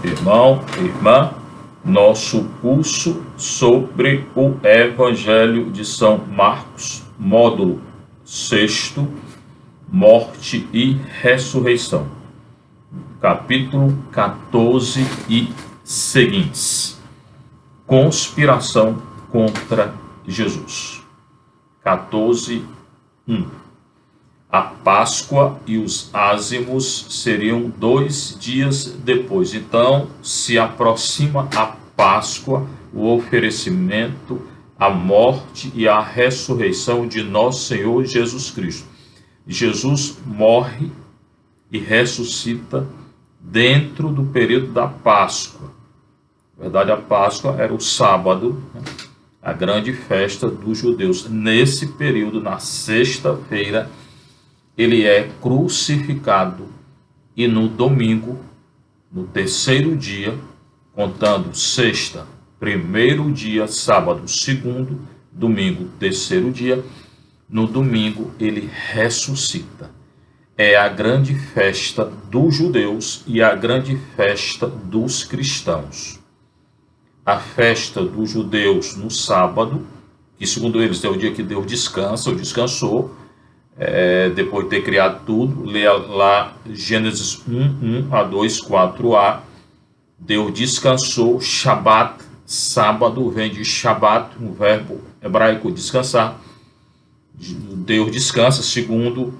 irmão, irmã, nosso curso sobre o Evangelho de São Marcos, módulo 6, Morte e Ressurreição, capítulo 14 e seguintes. Conspiração contra Jesus. 14:1. A Páscoa e os ázimos seriam 2 dias depois. Então, se aproxima a Páscoa, o oferecimento, a morte e a ressurreição de nosso Senhor Jesus Cristo. Jesus morre e ressuscita dentro do período da Páscoa. Na verdade, a Páscoa era o sábado, a grande festa dos judeus. Nesse período, na sexta-feira, ele é crucificado e no domingo, no terceiro dia, contando sexta, primeiro dia, sábado, segundo, domingo, terceiro dia, no domingo ele ressuscita. É a grande festa dos judeus e a grande festa dos cristãos. A festa dos judeus no sábado, que segundo eles é o dia que Deus descansa, ou descansou, depois de ter criado tudo. Leia lá Gênesis 1:1-2, 4a. Deus descansou. Shabat, sábado, vem de Shabat, um verbo hebraico, descansar. Deus descansa, segundo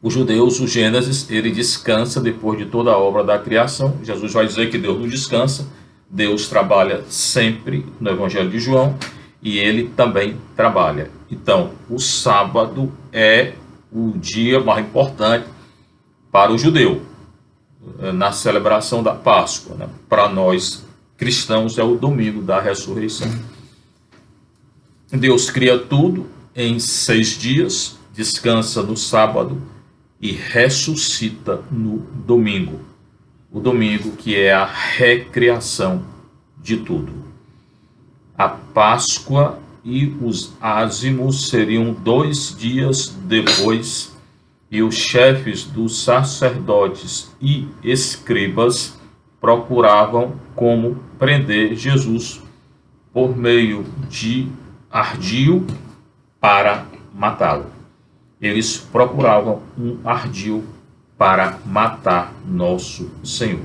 os judeus, o Gênesis, ele descansa depois de toda a obra da criação. Jesus vai dizer que Deus não descansa. Deus trabalha sempre no Evangelho de João e ele também trabalha. Então, o sábado é o dia mais importante para o judeu, na celebração da Páscoa. Para nós cristãos é o domingo da ressurreição. Deus cria tudo em 6 dias, descansa no sábado e ressuscita no domingo. O domingo que é a recriação de tudo. A Páscoa e os ázimos seriam 2 dias depois, e os chefes dos sacerdotes e escribas procuravam como prender Jesus por meio de ardil para matá-lo. Eles procuravam um ardil para matar nosso Senhor.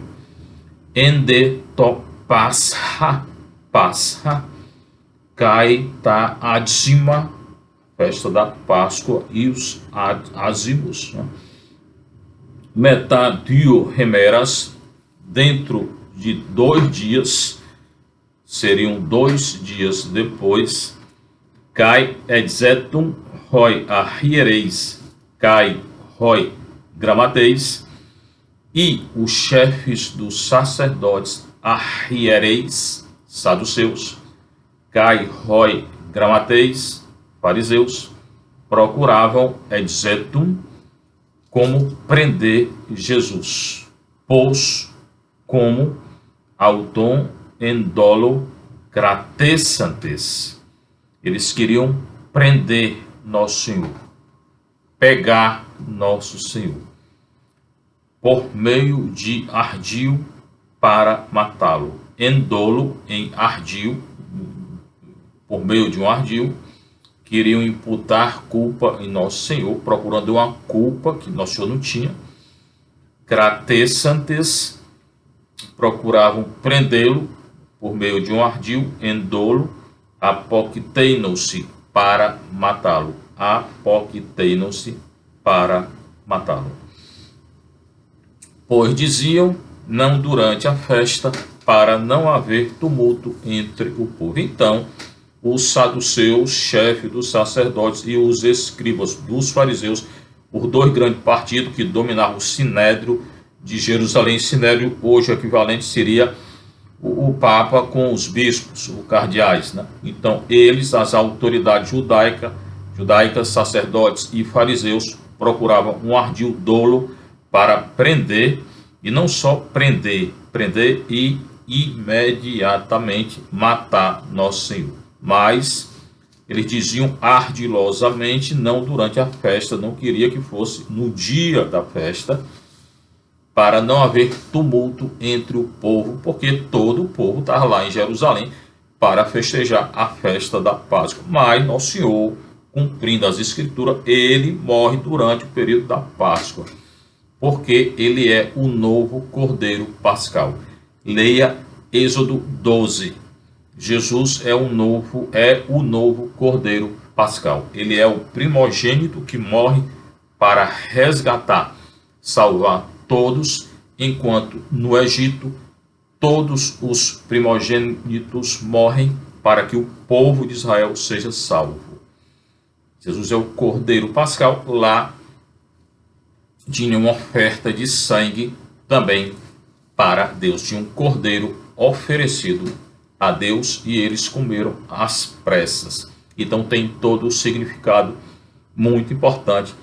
Endetopasha, Pascha, Cai ta adzima, festa da Páscoa e os ázimos. Metadio remeras, dentro de 2 dias, seriam 2 dias depois. Cai edzetum roi arriereis, cai roi gramateis, e os chefes dos sacerdotes arriereis, saduceus, cai roi gramateis, fariseus, procuravam edzetum como prender Jesus, pois como auton endolo cratessantes. Eles queriam prender nosso Senhor, pegar nosso Senhor, por meio de ardil para matá-lo. Endolo, em ardil, por meio de um ardil, queriam imputar culpa em nosso Senhor, procurando uma culpa que nosso Senhor não tinha. Cratessantes, procuravam prendê-lo por meio de um ardil. Endolo, apoquiteinou-se para matá-lo. Apoquiteinou-se para matá-lo. Pois diziam, não durante a festa, para não haver tumulto entre o povo. Então, os saduceus, chefe dos sacerdotes, e os escribas dos fariseus, por 2 grandes partidos que dominavam o Sinédrio de Jerusalém. Sinédrio, hoje o equivalente seria o Papa com os bispos, os cardeais. Então, eles, as autoridades judaicas, sacerdotes e fariseus, procuravam um ardil dolo para prender, e não só prender e imediatamente matar nosso Senhor. Mas eles diziam ardilosamente, não durante a festa, não queria que fosse no dia da festa, para não haver tumulto entre o povo, porque todo o povo estava lá em Jerusalém para festejar a festa da Páscoa. Mas Nosso Senhor, cumprindo as Escrituras, ele morre durante o período da Páscoa, porque ele é o novo Cordeiro Pascal. Leia Êxodo 12. Jesus é o novo Cordeiro Pascal. Ele é o primogênito que morre para resgatar, salvar todos, enquanto no Egito todos os primogênitos morrem para que o povo de Israel seja salvo. Jesus é o Cordeiro Pascal. Lá tinha uma oferta de sangue também para Deus. Tinha um cordeiro oferecido a Deus e eles comeram às pressas. Então tem todo o significado muito importante.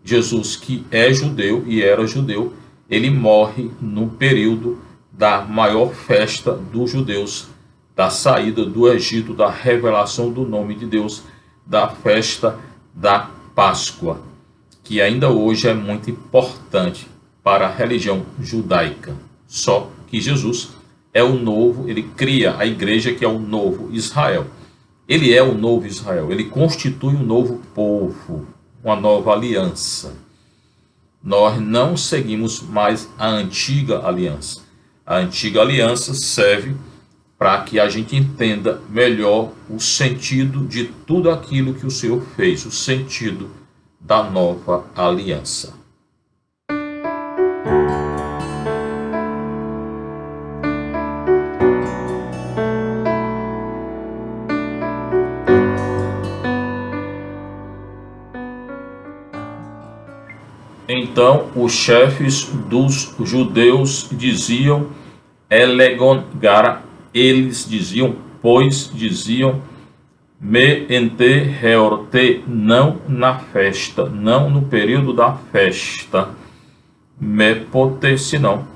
Jesus, que é judeu e era judeu, ele morre no período da maior festa dos judeus, da saída do Egito, da revelação do nome de Deus, da festa da Páscoa, que ainda hoje é muito importante para a religião judaica. Só que Jesus é o novo, ele cria a igreja que é o novo Israel. Ele é o novo Israel, ele constitui um novo povo, uma nova aliança. Nós não seguimos mais a antiga aliança. A antiga aliança serve para que a gente entenda melhor o sentido de tudo aquilo que o Senhor fez, o sentido da nova aliança. Então os chefes dos judeus diziam Elegon Gara, eles diziam, pois diziam me ente reorte, não na festa, não no período da festa, me pote, senão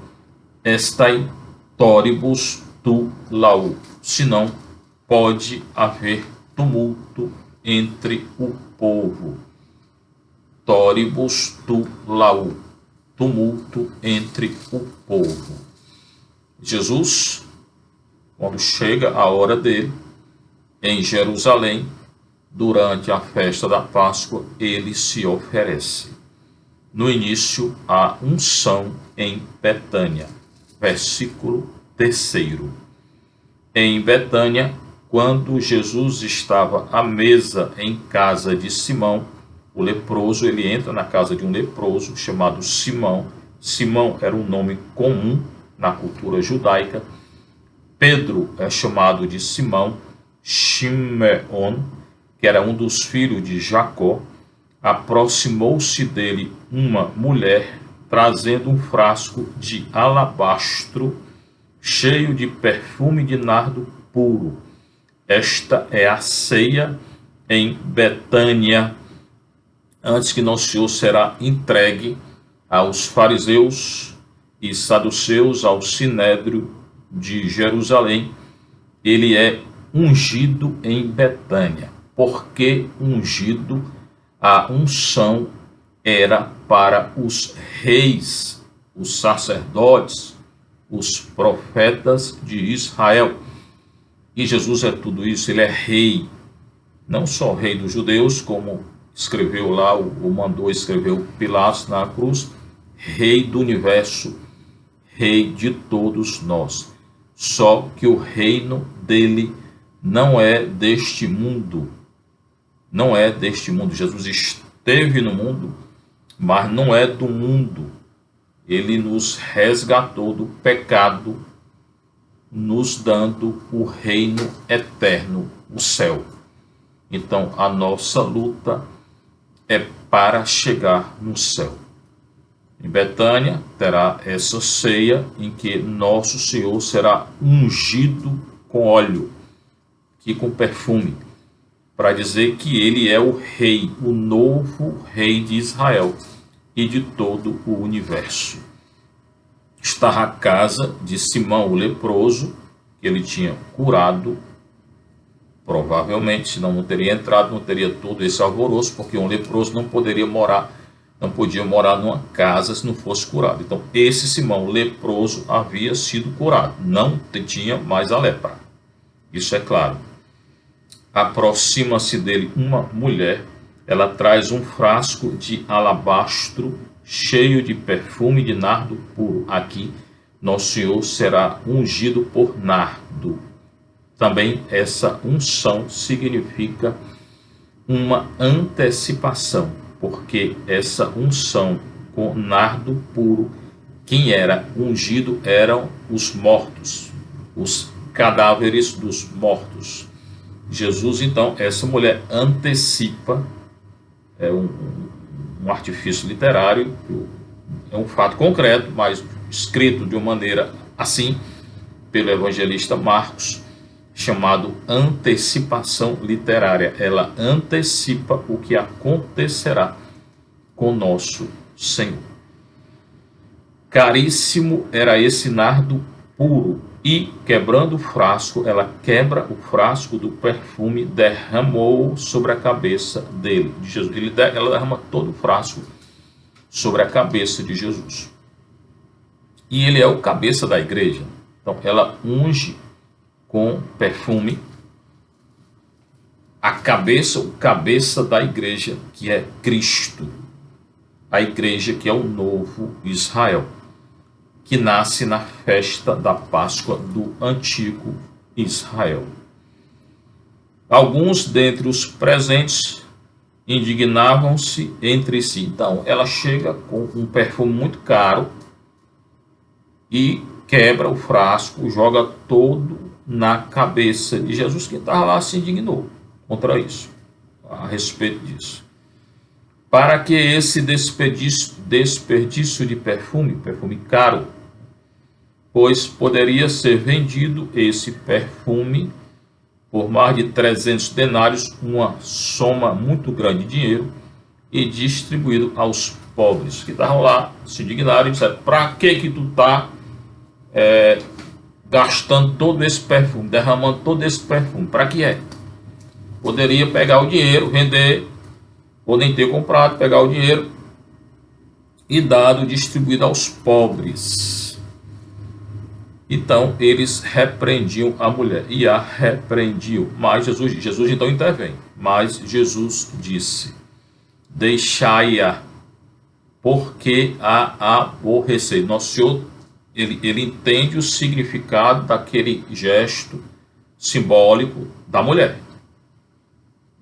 estai toribus tu lau, senão pode haver tumulto entre o povo. Toribus tu lau, tumulto entre o povo. Jesus, quando chega a hora dele, em Jerusalém, durante a festa da Páscoa, ele se oferece. No início, a unção em Betânia, versículo 3. Em Betânia, quando Jesus estava à mesa em casa de Simão, o leproso, ele entra na casa de um leproso chamado Simão. Simão era um nome comum na cultura judaica. Pedro é chamado de Simão. Shimeon, que era um dos filhos de Jacó, aproximou-se dele uma mulher trazendo um frasco de alabastro cheio de perfume de nardo puro. Esta é a ceia em Betânia, antes que Nosso Senhor será entregue aos fariseus e saduceus, ao sinédrio de Jerusalém. Ele é ungido em Betânia. Por que ungido? A unção era para os reis, os sacerdotes, os profetas de Israel. E Jesus é tudo isso, ele é rei. Não só rei dos judeus, como escreveu lá, ou mandou escrever Pilatos na cruz, rei do universo, rei de todos nós. Só que o reino dele não é deste mundo. Não é deste mundo. Jesus esteve no mundo, mas não é do mundo. Ele nos resgatou do pecado, nos dando o reino eterno, o céu. Então, a nossa luta é para chegar no céu. Em Betânia terá essa ceia em que Nosso Senhor será ungido com óleo, que com perfume, para dizer que ele é o rei, o novo rei de Israel e de todo o universo. Está a casa de Simão o leproso, que ele tinha curado, provavelmente, senão não teria entrado, não teria todo esse alvoroço, porque um leproso não poderia morar não podia morar numa casa se não fosse curado. Então, esse Simão leproso havia sido curado, não tinha mais a lepra. Isso é claro. Aproxima-se dele uma mulher, ela traz um frasco de alabastro cheio de perfume de nardo puro. Aqui, nosso Senhor será ungido por nardo. Também essa unção significa uma antecipação, porque essa unção com nardo puro, quem era ungido eram os mortos, os cadáveres dos mortos. Jesus, então, essa mulher antecipa, é um artifício literário, é um fato concreto, mas escrito de uma maneira assim, pelo evangelista Marcos, chamado antecipação literária. Ela antecipa o que acontecerá com nosso Senhor. Caríssimo era esse nardo puro, e quebrando o frasco, ela quebra o frasco do perfume, derramou sobre a cabeça dele, de Jesus. Ela derrama todo o frasco sobre a cabeça de Jesus. E ele é o cabeça da igreja. Então ela unge com perfume a cabeça, o cabeça da igreja, que é Cristo. A igreja que é o novo Israel, que nasce na festa da Páscoa do antigo Israel. Alguns dentre os presentes indignavam-se entre si. Então, ela chega com um perfume muito caro e quebra o frasco, joga todo na cabeça de Jesus. Quem estava lá se indignou contra isso, a respeito disso. Para que esse desperdício de perfume caro, pois poderia ser vendido esse perfume por mais de 300 denários, uma soma muito grande de dinheiro, e distribuído aos pobres, que estavam lá, se indignaram e disseram: para que tu está gastando todo esse perfume, derramando todo esse perfume? Para que é? Poderia pegar o dinheiro, vender, ou nem ter comprado, pegar o dinheiro e dado, distribuído aos pobres. Então eles repreendiam a mulher e a repreendiam. Mas Jesus então intervém. Mas Jesus disse: deixai-a, porque a aborrecei. Nosso Senhor, ele entende o significado daquele gesto simbólico da mulher.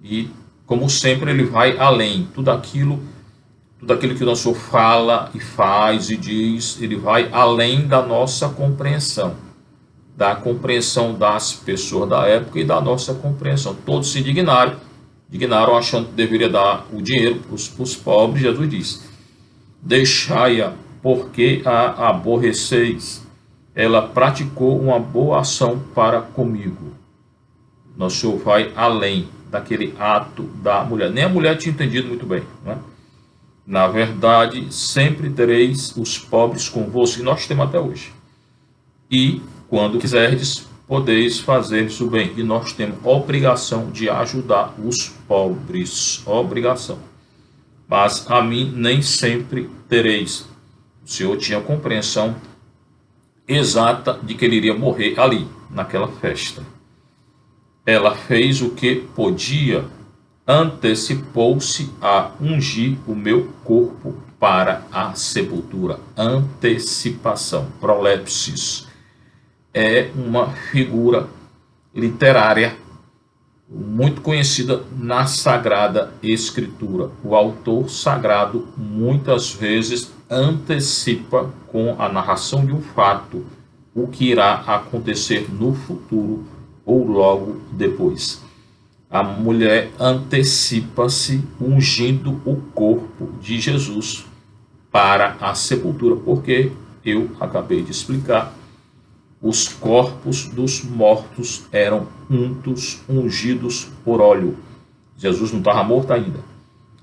E, como sempre, ele vai além. Tudo aquilo que o nosso Senhor fala e faz e diz, ele vai além da nossa compreensão, da compreensão das pessoas da época e da nossa compreensão. Todos se indignaram achando que deveria dar o dinheiro para os pobres. Jesus disse: deixai-a, porque a aborreceis. Ela praticou uma boa ação para comigo. Nosso Senhor vai além daquele ato da mulher. Nem a mulher tinha entendido muito bem, né? Na verdade, sempre tereis os pobres convosco, que nós temos até hoje. E, quando quiserdes, podeis fazer-lhes o bem. E nós temos obrigação de ajudar os pobres. Obrigação. Mas a mim nem sempre tereis. O Senhor tinha compreensão exata de que ele iria morrer ali, naquela festa. Ela fez o que podia, antecipou-se a ungir o meu corpo para a sepultura. Antecipação, prolepsis, é uma figura literária muito conhecida na Sagrada Escritura. O autor sagrado muitas vezes antecipa com a narração de um fato o que irá acontecer no futuro ou logo depois. A mulher antecipa-se ungindo o corpo de Jesus para a sepultura, porque eu acabei de explicar, os corpos dos mortos eram ungidos por óleo. Jesus não estava morto ainda,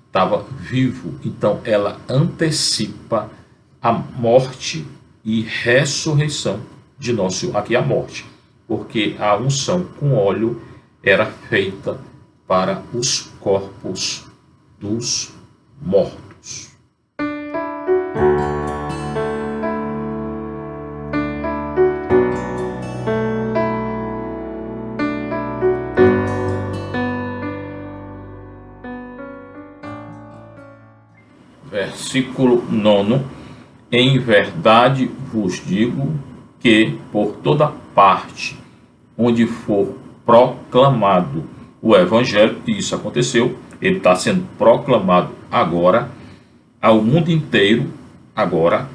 estava vivo. Então ela antecipa a morte e ressurreição de nosso Senhor. Aqui a morte, porque a unção com óleo era feita para os corpos dos mortos. Versículo 9. Em verdade vos digo que por toda parte onde for proclamado o Evangelho, e isso aconteceu, ele está sendo proclamado agora, ao mundo inteiro, agora,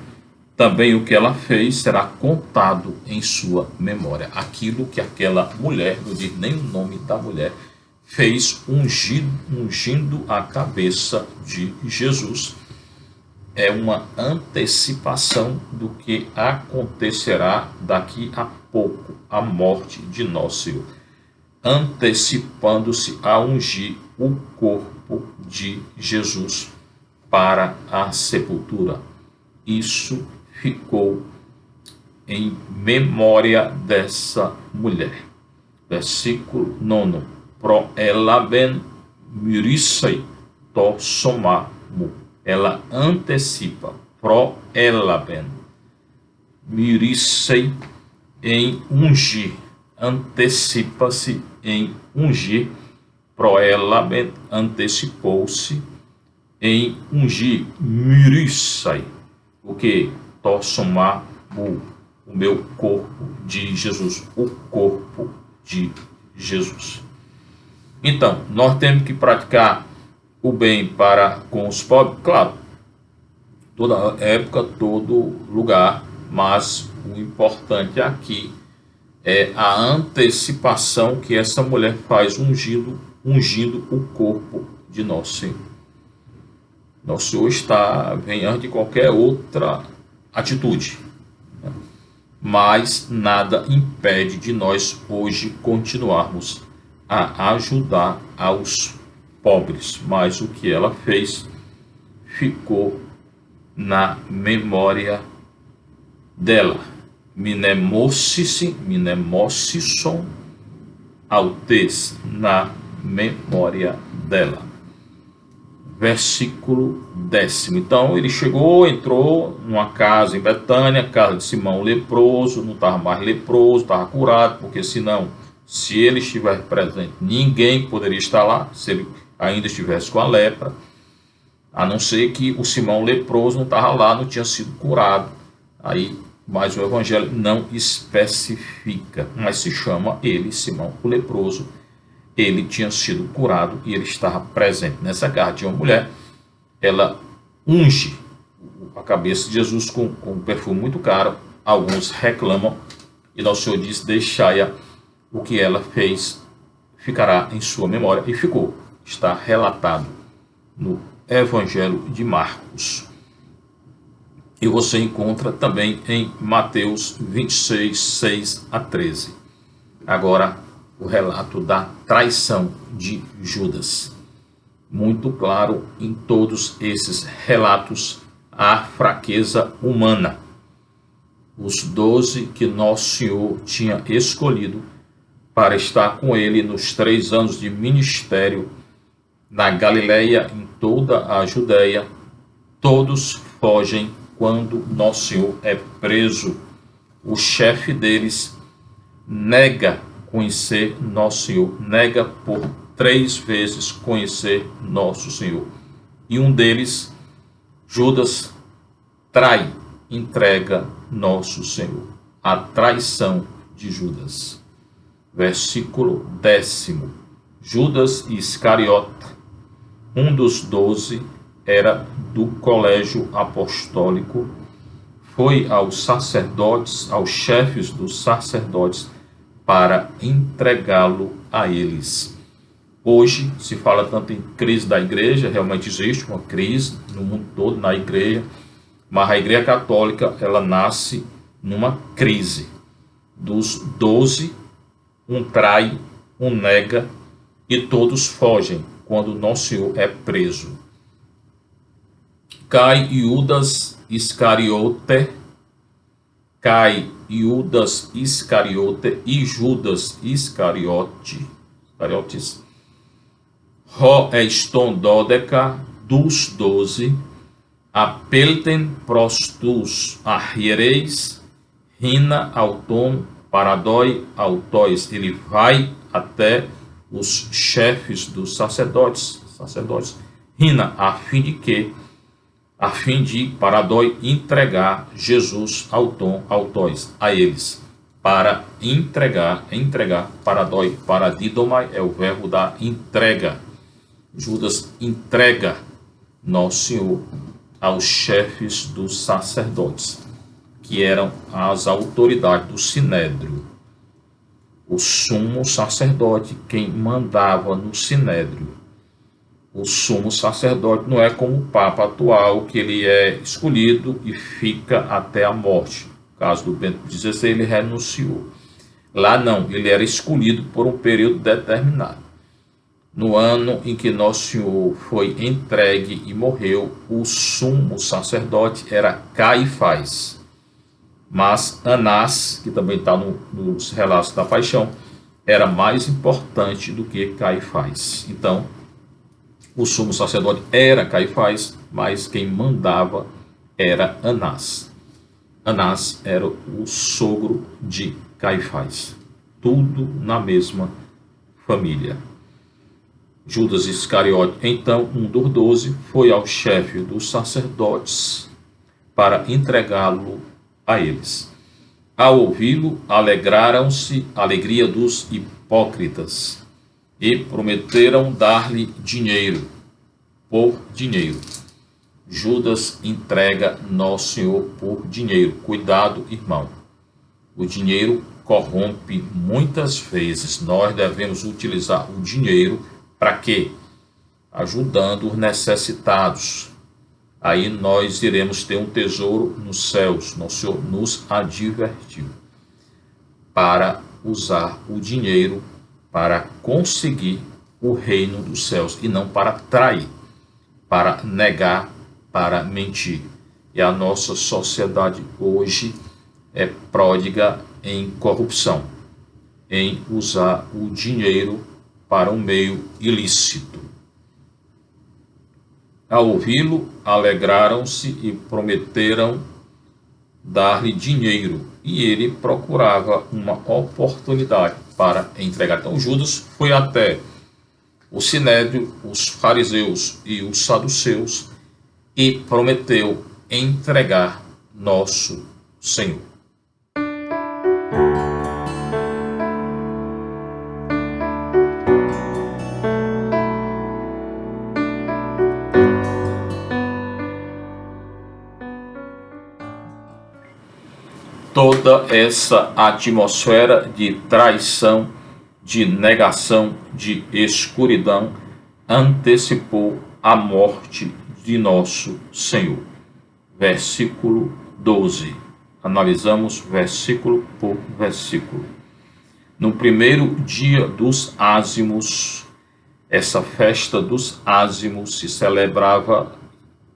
também o que ela fez será contado em sua memória. Aquilo que aquela mulher, não diz nem o nome da mulher, fez ungindo a cabeça de Jesus. É uma antecipação do que acontecerá daqui a pouco, a morte de nosso Senhor, antecipando-se a ungir o corpo de Jesus para a sepultura. Isso ficou em memória dessa mulher. Versículo 9. Pro elaben myrissei to somamu. Ela antecipa, pro elaben myrissei, em ungir, antecipa-se em ungir, pro elaben antecipou-se em ungir, myrissei, o que? To somamu, o meu corpo de Jesus, o corpo de Jesus. Então, nós temos que praticar o bem para com os pobres, claro, toda época, todo lugar, mas o importante aqui é a antecipação que essa mulher faz ungindo o corpo de nosso Senhor. Nosso Senhor vem antes de qualquer outra atitude, né? Mas nada impede de nós hoje continuarmos a ajudar aos pobres, mas o que ela fez ficou na memória dela. Mnemosison autes, na memória dela. Versículo 10. Então ele entrou numa casa em Betânia, casa de Simão leproso, não estava mais leproso, estava curado, porque senão, se ele estivesse presente, ninguém poderia estar lá, se ele ainda estivesse com a lepra, a não ser que o Simão leproso não estava lá, não tinha sido curado. Aí, mas o Evangelho não especifica, mas se chama ele, Simão o leproso. Ele tinha sido curado e ele estava presente nessa casa. Tinha uma mulher, ela unge a cabeça de Jesus com um perfume muito caro. Alguns reclamam e nosso Senhor diz: deixai-a, o que ela fez ficará em sua memória, e ficou. Está relatado no Evangelho de Marcos. E você encontra também em Mateus 26, 6 a 13. Agora, o relato da traição de Judas. Muito claro em todos esses relatos a fraqueza humana. Os 12 que nosso Senhor tinha escolhido para estar com ele nos 3 anos de ministério na Galileia, em toda a Judéia, todos fogem quando nosso Senhor é preso. O chefe deles nega conhecer nosso Senhor, nega por 3 vezes conhecer nosso Senhor. E um deles, Judas, trai, entrega nosso Senhor. A traição de Judas. Versículo 10. Judas Iscariote, um dos 12, era do colégio apostólico, foi aos sacerdotes, aos chefes dos sacerdotes, para entregá-lo a eles. Hoje se fala tanto em crise da igreja, realmente existe uma crise no mundo todo na igreja, mas a igreja católica, ela nasce numa crise. Dos 12, um trai, um nega, e todos fogem quando nosso Senhor é preso. Cai Judas Iscariote, e Judas Iscariotes, ho eston dodeca, dos 12, apelten prostus arhiereis, rina auton paradoi autois. Ele vai até os chefes dos sacerdotes, rina, a fim de que a fim de paradoi entregar Jesus a eles, para entregar, paradoi, paradidomai é o verbo da entrega. Judas entrega Nosso Senhor aos chefes dos sacerdotes, que eram as autoridades do sinédrio. O sumo sacerdote, quem mandava no sinédrio. O sumo sacerdote não é como o Papa atual, que ele é escolhido e fica até a morte. No caso do Bento XVI, ele renunciou. Lá não, ele era escolhido por um período determinado. No ano em que Nosso Senhor foi entregue e morreu, o sumo sacerdote era Caifás. Mas Anás, que também está nos relatos da paixão, era mais importante do que Caifás. Então, o sumo sacerdote era Caifás, mas quem mandava era Anás. Anás era o sogro de Caifás. Tudo na mesma família. Judas Iscariote, então um dos 12, foi ao chefe dos sacerdotes para entregá-lo a eles. Ao ouvi-lo, alegraram-se a alegria dos hipócritas e prometeram dar-lhe dinheiro, por dinheiro. Judas entrega Nosso Senhor por dinheiro. Cuidado, irmão. O dinheiro corrompe muitas vezes. Nós devemos utilizar o dinheiro para quê? Ajudando os necessitados. Aí nós iremos ter um tesouro nos céus. Nosso Senhor nos advertiu para usar o dinheiro para conseguir o reino dos céus e não para trair, para negar, para mentir. E a nossa sociedade hoje é pródiga em corrupção, em usar o dinheiro para um meio ilícito. Ao ouvi-lo, alegraram-se e prometeram dar-lhe dinheiro, e ele procurava uma oportunidade para entregar. Então Judas foi até o sinédrio, os fariseus e os saduceus e prometeu entregar Nosso Senhor. Toda essa atmosfera de traição, de negação, de escuridão, antecipou a morte de Nosso Senhor. Versículo 12. Analisamos versículo por versículo. No primeiro dia dos ázimos, essa festa dos ázimos se celebrava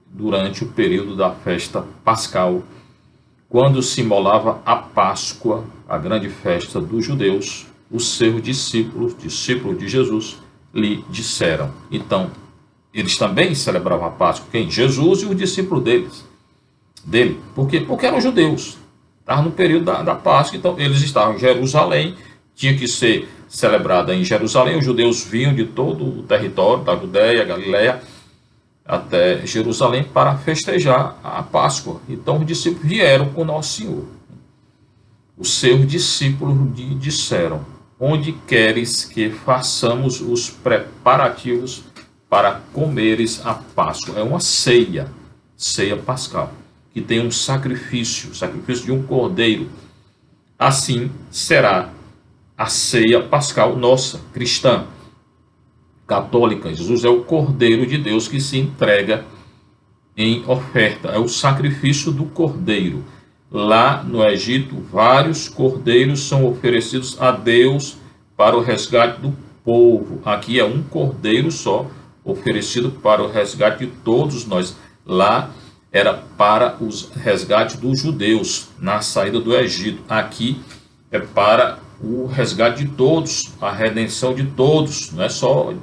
durante o período da festa pascal, quando se imolava a Páscoa, a grande festa dos judeus. Os seus discípulos de Jesus, lhe disseram. Então, eles também celebravam a Páscoa. Quem? Jesus e os discípulos dele. Por quê? Porque eram judeus. Estavam no período da Páscoa, então eles estavam em Jerusalém, tinha que ser celebrada em Jerusalém. Os judeus vinham de todo o território, da Judéia, Galiléia, até Jerusalém para festejar a Páscoa. Então os discípulos vieram com Nosso Senhor. Os seus discípulos lhe disseram: onde queres que façamos os preparativos para comeres a Páscoa? É uma ceia pascal, que tem um sacrifício de um cordeiro. Assim será a ceia pascal nossa, cristã, católica. Jesus é o Cordeiro de Deus que se entrega em oferta. É o sacrifício do cordeiro. Lá no Egito, vários cordeiros são oferecidos a Deus para o resgate do povo. Aqui é um cordeiro só, oferecido para o resgate de todos nós. Lá era para o resgate dos judeus na saída do Egito. Aqui é para o resgate de todos, a redenção de todos, não é só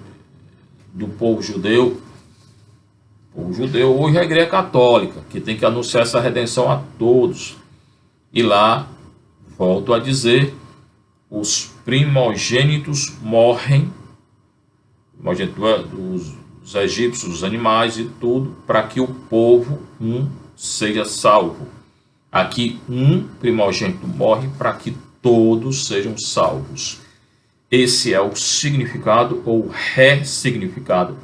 do povo judeu. O povo judeu hoje é a Igreja Católica, que tem que anunciar essa redenção a todos. E lá, volto a dizer, os primogênitos morrem, primogênitos dos os egípcios, os animais e tudo, para que o povo seja salvo. Aqui primogênito morre para que todos sejam salvos. Esse é o significado ou ressignificado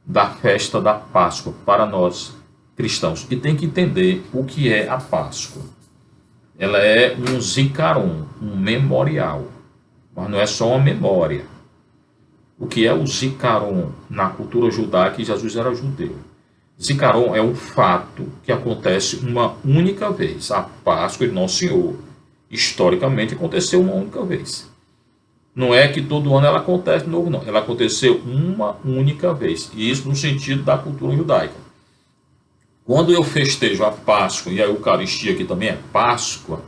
da festa da Páscoa para nós cristãos. E tem que entender o que é a Páscoa. Ela é um zikaron, um memorial, mas não é só uma memória. O que é o zikaron na cultura judaica? Jesus era judeu. Zikaron é um fato que acontece uma única vez. A Páscoa de Nosso Senhor, historicamente, aconteceu uma única vez. Não é que todo ano ela acontece de novo, não. Ela aconteceu uma única vez. E isso no sentido da cultura judaica. Quando eu festejo a Páscoa, e a Eucaristia, que também é Páscoa,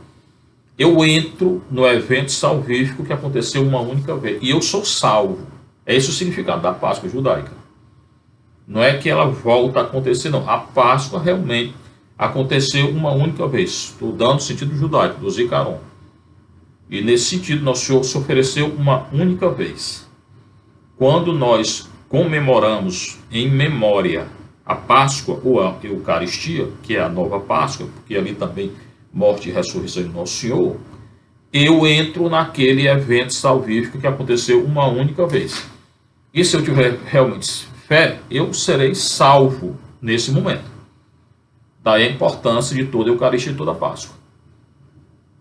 eu entro no evento salvífico que aconteceu uma única vez. E eu sou salvo. É esse o significado da Páscoa judaica. Não é que ela volta a acontecer, não. A Páscoa realmente aconteceu uma única vez. Estou dando o sentido judaico, do Zikaron. E nesse sentido, Nosso Senhor se ofereceu uma única vez. Quando nós comemoramos em memória a Páscoa ou a Eucaristia, que é a nova Páscoa, porque ali também morte e ressurreição de Nosso Senhor, eu entro naquele evento salvífico que aconteceu uma única vez. E se eu tiver realmente fé, eu serei salvo nesse momento. Daí a importância de toda a Eucaristia e toda a Páscoa.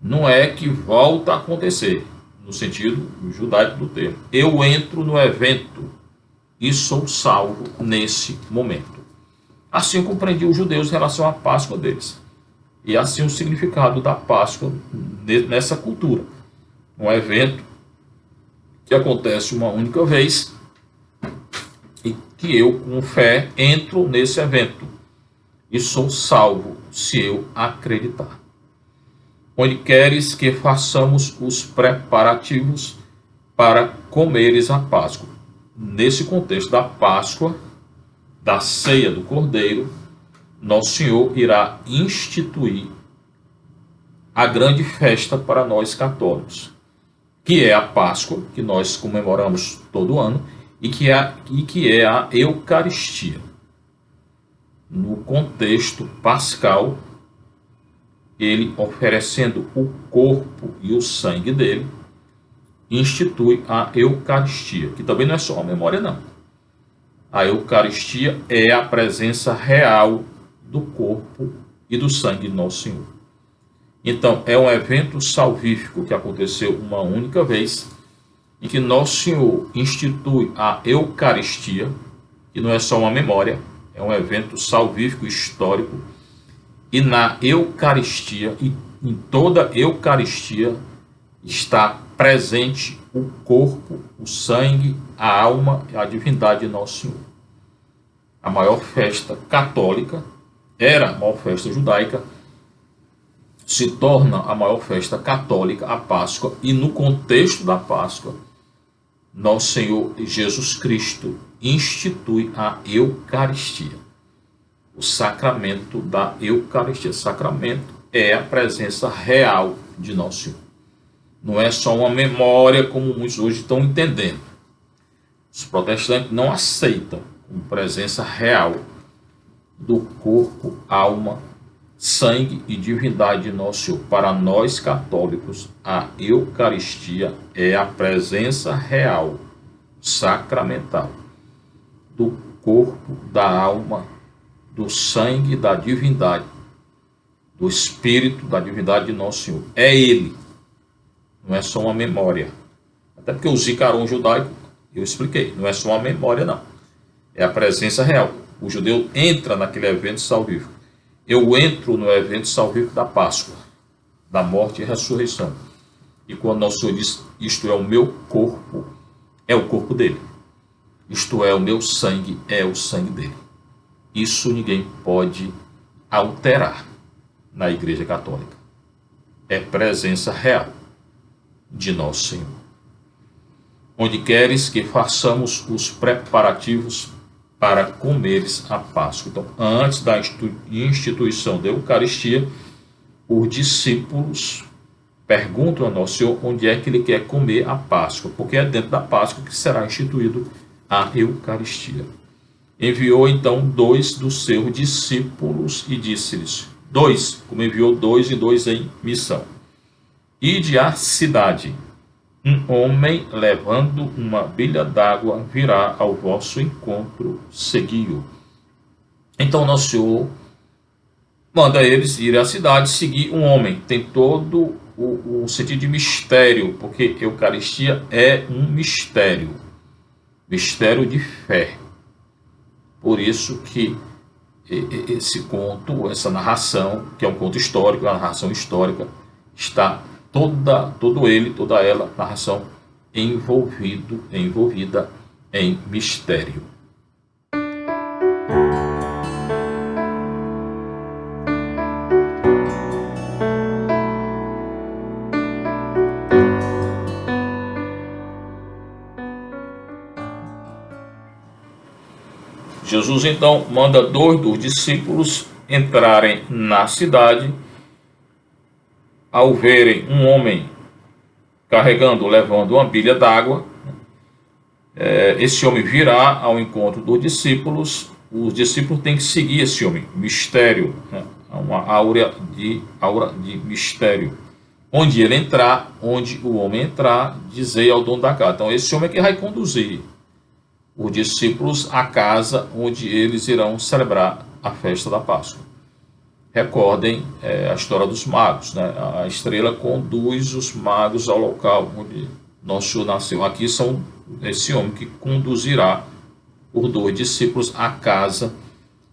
Não é que volta a acontecer, no sentido judaico do termo. Eu entro no evento e sou salvo nesse momento. Assim eu compreendi os judeus em relação à Páscoa deles. E assim o significado da Páscoa nessa cultura. Um evento que acontece uma única vez e que eu, com fé, entro nesse evento e sou salvo se eu acreditar. Onde queres que façamos os preparativos para comeres a Páscoa. Nesse contexto da Páscoa, da ceia do Cordeiro, Nosso Senhor irá instituir a grande festa para nós católicos, que é a Páscoa, que nós comemoramos todo ano, e que é a Eucaristia. No contexto pascal, ele oferecendo o corpo e o sangue dele, institui a Eucaristia, que também não é só uma memória, não. A Eucaristia é a presença real do corpo e do sangue de Nosso Senhor. Então, é um evento salvífico que aconteceu uma única vez, em que Nosso Senhor institui a Eucaristia, que não é só uma memória, é um evento salvífico histórico. E na Eucaristia, e em toda Eucaristia, está presente o corpo, o sangue, a alma e a divindade de Nosso Senhor. A maior festa católica era a maior festa judaica, se torna a maior festa católica, a Páscoa, e no contexto da Páscoa, Nosso Senhor Jesus Cristo institui a Eucaristia. O sacramento da Eucaristia. Sacramento é a presença real de Nosso Senhor. Não é só uma memória como muitos hoje estão entendendo. Os protestantes não aceitam como presença real do corpo, alma, sangue e divindade de Nosso Senhor. Para nós católicos, a Eucaristia é a presença real, sacramental, do corpo, da alma, do sangue da divindade, do Espírito da divindade de Nosso Senhor. É Ele, não é só uma memória. Até porque o Zikaron judaico, eu expliquei, não é só uma memória, não. É a presença real. O judeu entra naquele evento salvífico. Eu entro no evento salvífico da Páscoa, da morte e ressurreição. E quando Nosso Senhor diz, isto é o meu corpo, é o corpo dele. Isto é o meu sangue, é o sangue dele. Isso ninguém pode alterar na Igreja Católica. É presença real de Nosso Senhor. Onde queres que façamos os preparativos para comeres a Páscoa. Então, antes da instituição da Eucaristia, os discípulos perguntam a Nosso Senhor onde é que ele quer comer a Páscoa, porque é dentro da Páscoa que será instituído a Eucaristia. Enviou então 2 dos seus discípulos e disse-lhes, 2, como enviou 2 e 2 em missão. Ide à cidade, um homem levando uma bilha d'água virá ao vosso encontro, segui-o. Então nosso Senhor manda eles ir à cidade seguir um homem. Tem todo o sentido de mistério, porque Eucaristia é um mistério, mistério de fé. Por isso que esse conto, essa narração, que é um conto histórico, uma narração histórica, está toda ela, narração envolvida em mistério. Jesus então manda 2 dos discípulos entrarem na cidade. Ao verem um homem levando uma bilha d'água, esse homem virá ao encontro dos discípulos. Os discípulos têm que seguir esse homem, mistério, né? Uma aura de mistério. Onde ele entrar, onde o homem entrar, dizei ao dono da casa. Então esse homem é que vai conduzir os discípulos à casa onde eles irão celebrar a festa da Páscoa. Recordem a história dos magos, né? A estrela conduz os magos ao local onde nosso Senhor nasceu. Aqui são esse homem que conduzirá os 2 discípulos à casa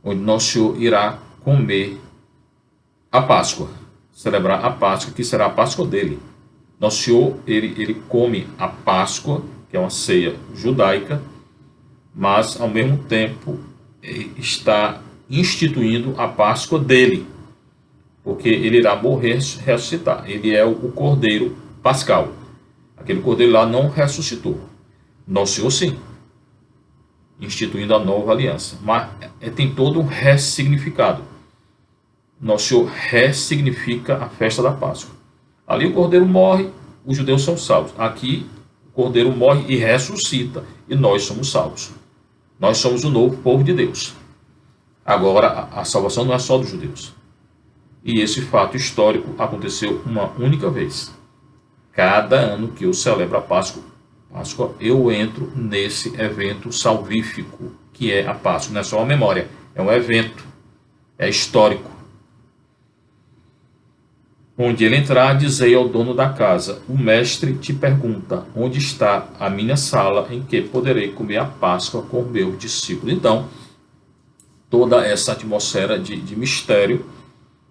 onde nosso Senhor irá comer a Páscoa, celebrar a Páscoa, que será a Páscoa dele. Nosso Senhor, ele come a Páscoa, que é uma ceia judaica, mas ao mesmo tempo está instituindo a Páscoa dele, porque ele irá morrer e ressuscitar. Ele é o Cordeiro Pascal. Aquele Cordeiro lá não ressuscitou. Nosso Senhor sim, instituindo a nova aliança. Mas tem todo um ressignificado. Nosso Senhor ressignifica a festa da Páscoa. Ali o Cordeiro morre, os judeus são salvos. Aqui o Cordeiro morre e ressuscita, e nós somos salvos. Nós somos o novo povo de Deus. Agora, a salvação não é só dos judeus. E esse fato histórico aconteceu uma única vez. Cada ano que eu celebro a Páscoa, eu entro nesse evento salvífico, que é a Páscoa. Não é só uma memória, é um evento, é histórico. Onde ele entrar, dizei ao dono da casa, o mestre te pergunta, onde está a minha sala em que poderei comer a Páscoa com meus discípulos? Então, toda essa atmosfera de mistério,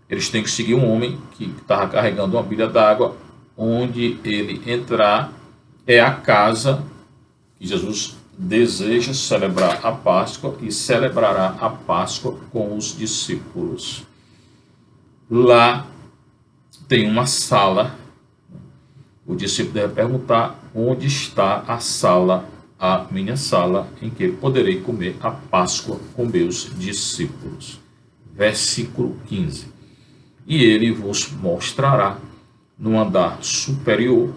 eles têm que seguir um homem que estava carregando uma bilha d'água. Onde ele entrar é a casa que Jesus deseja celebrar a Páscoa e celebrará a Páscoa com os discípulos. Lá tem uma sala. O discípulo deve perguntar, onde está a sala, a minha sala, em que poderei comer a Páscoa com meus discípulos. Versículo 15. E ele vos mostrará no andar superior,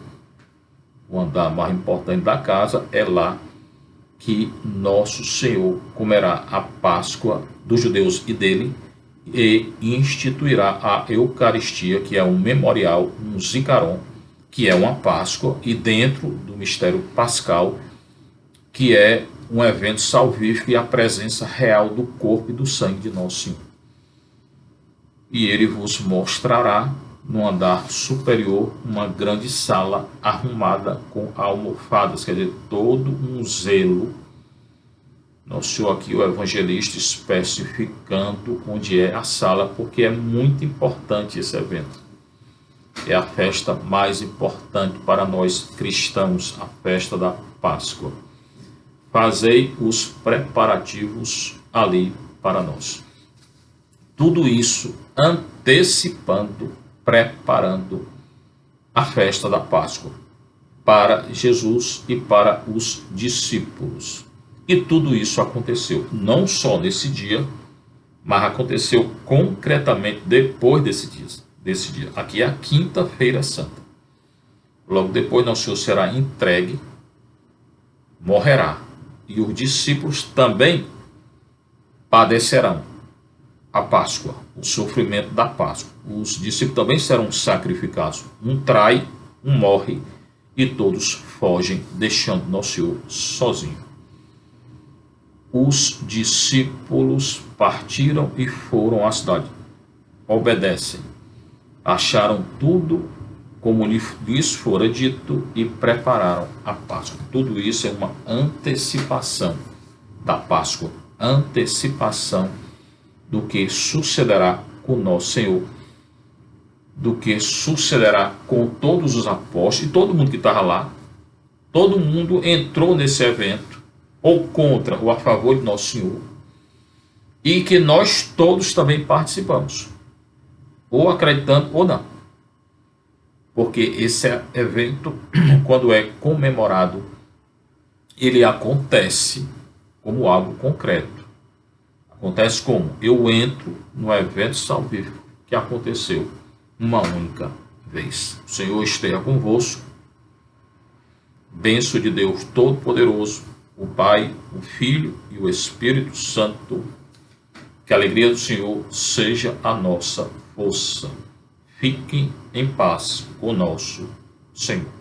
o andar mais importante da casa, é lá que nosso Senhor comerá a Páscoa dos judeus e dele, e instituirá a Eucaristia, que é um memorial, um zicaron, que é uma Páscoa, e dentro do mistério pascal, que é um evento salvífico e a presença real do corpo e do sangue de nosso Senhor. E ele vos mostrará no andar superior uma grande sala arrumada com almofadas, quer dizer, todo um zelo. Nosso Senhor aqui, o evangelista, especificando onde é a sala, porque é muito importante esse evento. É a festa mais importante para nós cristãos, a festa da Páscoa. Fazei os preparativos ali para nós. Tudo isso antecipando, preparando a festa da Páscoa para Jesus e para os discípulos. E tudo isso aconteceu não só nesse dia, mas aconteceu concretamente depois desse dia. Aqui é a quinta-feira santa. Logo depois, nosso Senhor será entregue, morrerá. E os discípulos também padecerão a Páscoa, o sofrimento da Páscoa. Os discípulos também serão sacrificados. Um trai, um morre e todos fogem, deixando Nosso Senhor sozinho. Os discípulos partiram e foram à cidade. Obedecem. Acharam tudo como lhes fora dito e prepararam a Páscoa. Tudo isso é uma antecipação da Páscoa, antecipação do que sucederá com Nosso Senhor, do que sucederá com todos os apóstolos e todo mundo que estava lá. Todo mundo entrou nesse evento, ou contra ou a favor de Nosso Senhor, e que nós todos também participamos, ou acreditando ou não. Porque esse evento, quando é comemorado, ele acontece como algo concreto. Acontece como? Eu entro no evento salvífico que aconteceu uma única vez. O Senhor esteja convosco. Bênção de Deus Todo-Poderoso, o Pai, o Filho e o Espírito Santo. Que a alegria do Senhor seja a nossa força. Fiquem em paz com nosso Senhor.